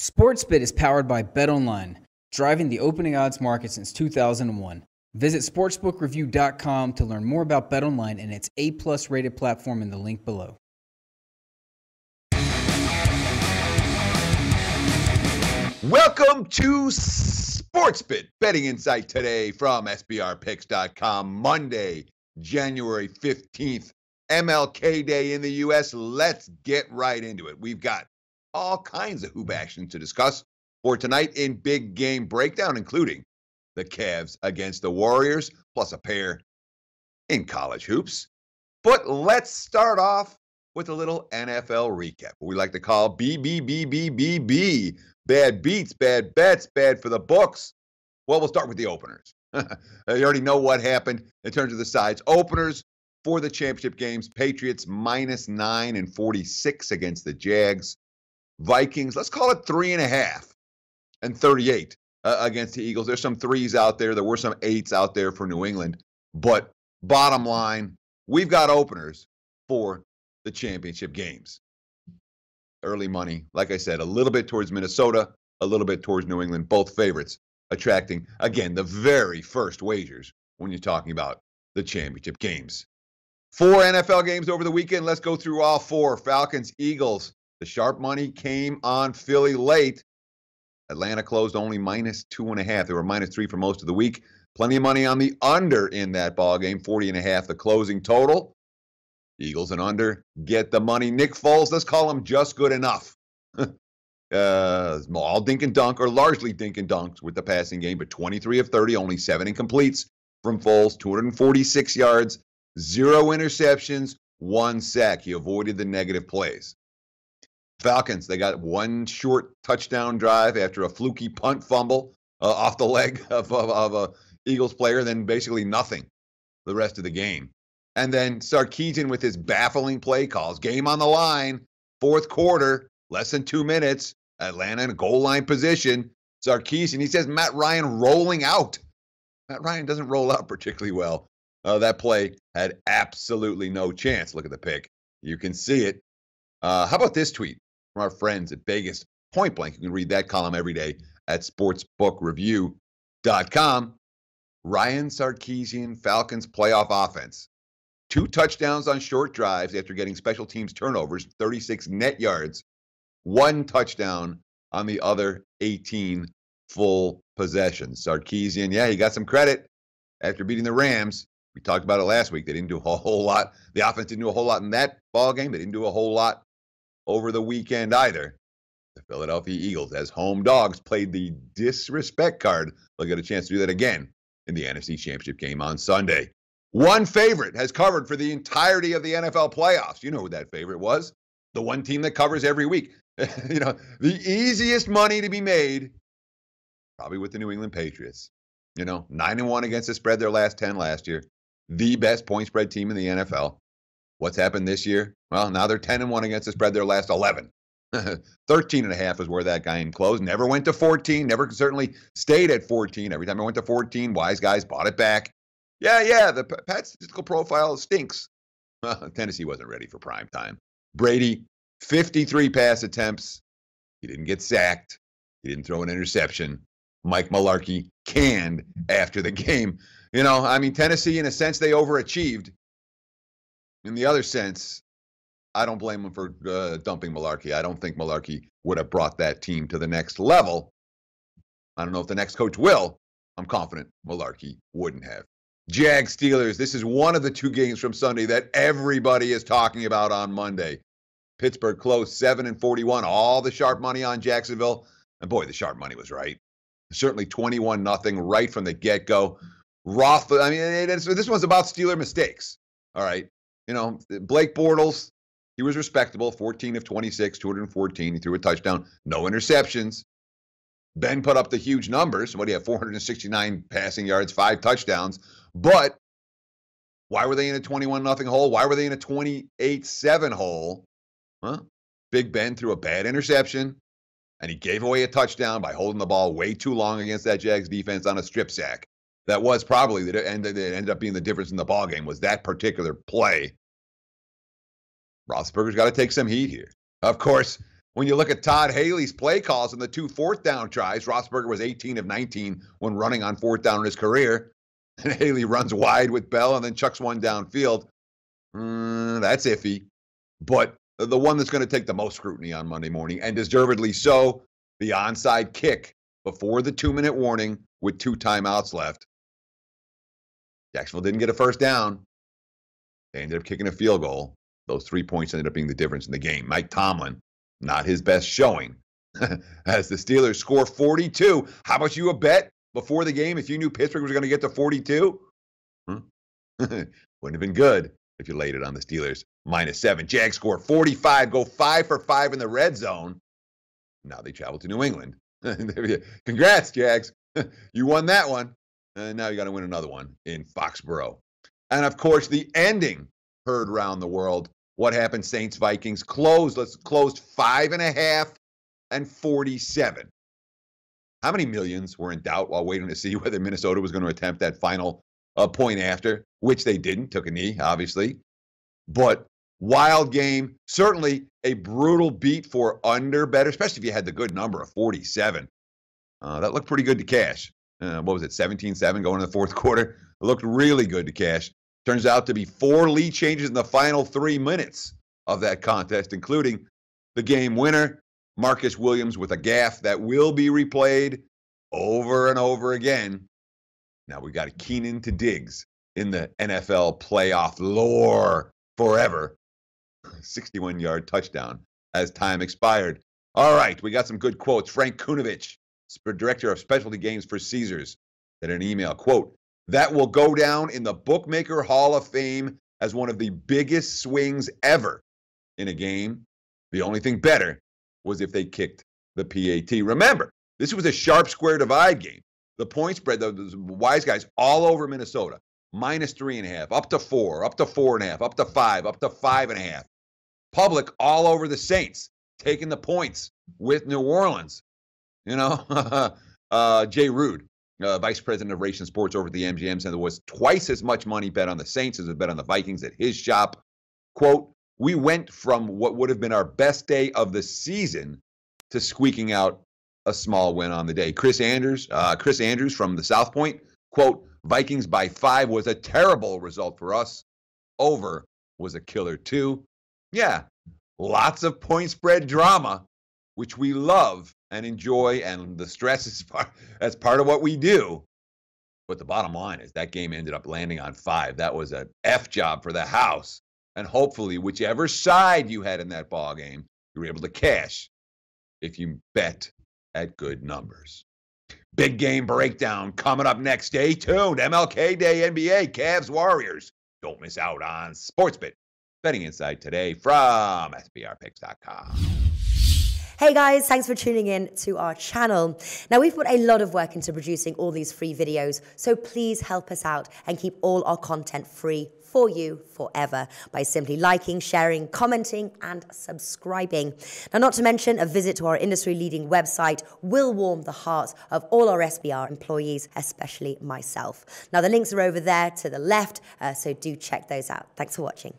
SportsBit is powered by BetOnline, driving the opening odds market since 2001. Visit sportsbookreview.com to learn more about BetOnline and its A+ rated platform in the link below. Welcome to SportsBit Betting Insight today from SBRpicks.com. Monday, January 15th, MLK Day in the U.S. Let's get right into it. We've got all kinds of hoop action to discuss for tonight in Big Game Breakdown, including the Cavs against the Warriors, plus a pair in college hoops. But let's start off with a little NFL recap, what we like to call BBBBBB. Bad beats, bad bets, bad for the books. Well, we'll start with the openers. You already know what happened in terms of the sides. Openers for the championship games. Patriots -9 and 46 against the Jags. Vikings, let's call it 3.5 and 38 against the Eagles. There's some 3s out there. There were some 8s out there for New England. But bottom line, we've got openers for the championship games. Early money, like I said, a little bit towards Minnesota, a little bit towards New England, both favorites attracting, again, the very first wagers when you're talking about the championship games. 4 NFL games over the weekend. Let's go through all 4. Falcons, Eagles. The sharp money came on Philly late. Atlanta closed only -2.5. They were -3 for most of the week. Plenty of money on the under in that ball game, 40.5, the closing total. Eagles and under, get the money. Nick Foles, let's call him just good enough. All dink and dunk, or largely dink and dunks with the passing game, but 23 of 30, only 7 incompletes from Foles, 246 yards, 0 interceptions, 1 sack. He avoided the negative plays. Falcons, they got 1 short touchdown drive after a fluky punt fumble off the leg of a Eagles player, then basically nothing the rest of the game. And then Sarkisian with his baffling play calls. Game on the line, 4th quarter, less than 2 minutes. Atlanta in a goal line position. Sarkisian, he says Matt Ryan rolling out. Matt Ryan doesn't roll out particularly well. That play had absolutely no chance. Look at the pick. You can see it. How about this tweet from our friends at Vegas Point Blank? You can read that column every day at sportsbookreview.com. Ryan Sarkisian, Falcons playoff offense. 2 touchdowns on short drives after getting special teams turnovers, 36 net yards. 1 touchdown on the other 18 full possessions. Sarkisian, yeah, he got some credit after beating the Rams. We talked about it last week. They didn't do a whole lot. The offense didn't do a whole lot in that ball game. They didn't do a whole lot over the weekend either. The Philadelphia Eagles, as home dogs, played the disrespect card. They'll get a chance to do that again in the NFC Championship game on Sunday. 1 favorite has covered for the entirety of the NFL playoffs. You know who that favorite was. The one team that covers every week. The easiest money to be made, probably with the New England Patriots. 9-1 against the spread their last 10 last year. The best point spread team in the NFL. What's happened this year? Well, now they're 10-1 against the spread their last 11. 13.5 is where that game closed. Never went to 14. Never certainly stayed at 14. Every time I went to 14, wise guys bought it back. Yeah, the Pat's statistical profile stinks. Tennessee wasn't ready for prime time. Brady, 53 pass attempts. He didn't get sacked. He didn't throw an interception. Mike Mularkey canned after the game. Tennessee, in a sense, they overachieved. In the other sense, I don't blame him for dumping Mularkey. I don't think Mularkey would have brought that team to the next level. I don't know if the next coach will. I'm confident Mularkey wouldn't have. Jags Steelers, this is one of the 2 games from Sunday that everybody is talking about on Monday. Pittsburgh closed 7 and 41, all the sharp money on Jacksonville. And boy, the sharp money was right. Certainly 21-0 right from the get-go. This one's about Steeler mistakes. All right. Blake Bortles, he was respectable, 14 of 26, 214. He threw a touchdown, no interceptions. Ben put up the huge numbers. What do you have? 469 passing yards, 5 touchdowns. But why were they in a 21-0 hole? Why were they in a 28-7 hole? Big Ben threw a bad interception, and he gave away a touchdown by holding the ball way too long against that Jags defense on a strip sack. That was probably that ended up being the difference in the ballgame, was that particular play. Roethlisberger's got to take some heat here. Of course, When you look at Todd Haley's play calls in the 2 fourth-down tries, Roethlisberger was 18 of 19 when running on 4th down in his career. And Haley runs wide with Bell and then chucks one downfield. That's iffy. But the one that's going to take the most scrutiny on Monday morning, and deservedly so, the onside kick before the 2-minute warning with 2 timeouts left. Jacksonville didn't get a first down. They ended up kicking a field goal. Those 3 points ended up being the difference in the game. Mike Tomlin, not his best showing. As the Steelers score 42. How about you a bet before the game if you knew Pittsburgh was going to get to 42? Wouldn't have been good if you laid it on the Steelers. -7. Jags score 45, go 5 for 5 in the red zone. Now they travel to New England. Congrats, Jags. You won that one. And now you got to win another one in Foxborough. And, of course, the ending heard around the world. What happened? Saints, Vikings closed 5.5 and 47. How many millions were in doubt while waiting to see whether Minnesota was going to attempt that final point after, which they didn't, took a knee, obviously. But wild game, certainly a brutal beat for under better, especially if you had the good number of 47. That looked pretty good to cash. What was it, 17-7 going in the fourth quarter? It looked really good to cash. Turns out to be 4 lead changes in the final 3 minutes of that contest, including the game winner, Marcus Williams, with a gaffe that will be replayed over and over again. Now we got Keenan to Diggs in the NFL playoff lore forever. 61-yard touchdown as time expired. All right, we got some good quotes. Frank Kunovich, director of specialty games for Caesars, said in an email, quote, "That will go down in the Bookmaker Hall of Fame as one of the biggest swings ever in a game. The only thing better was if they kicked the PAT." Remember, this was a sharp square divide game. The point spread, the wise guys all over Minnesota, -3.5, up to 4, up to 4.5, up to 5, up to 5.5. Public all over the Saints, taking the points with New Orleans. You know, Jay Rude, vice president of Race and Sports over at the MGM, said there was twice as much money bet on the Saints as was bet on the Vikings at his shop. Quote, "We went from what would have been our best day of the season to squeaking out a small win on the day." Chris Andrews from the South Point, quote, "Vikings by 5 was a terrible result for us. Over was a killer too." Yeah, lots of point spread drama, which we love and enjoy, and the stress is part of what we do. But the bottom line is that game ended up landing on 5. That was an F job for the house. And hopefully, whichever side you had in that ball game, you were able to cash if you bet at good numbers. Big game breakdown coming up next. Stay tuned. MLK Day NBA, Cavs, Warriors. Don't miss out on SportsBit Betting Insight today from SBRpicks.com. Hey guys, thanks for tuning in to our channel. Now, we've put a lot of work into producing all these free videos, so please help us out and keep all our content free for you forever by simply liking, sharing, commenting, and subscribing. Now, not to mention, a visit to our industry-leading website will warm the hearts of all our SBR employees, especially myself. Now, the links are over there to the left, so do check those out. Thanks for watching.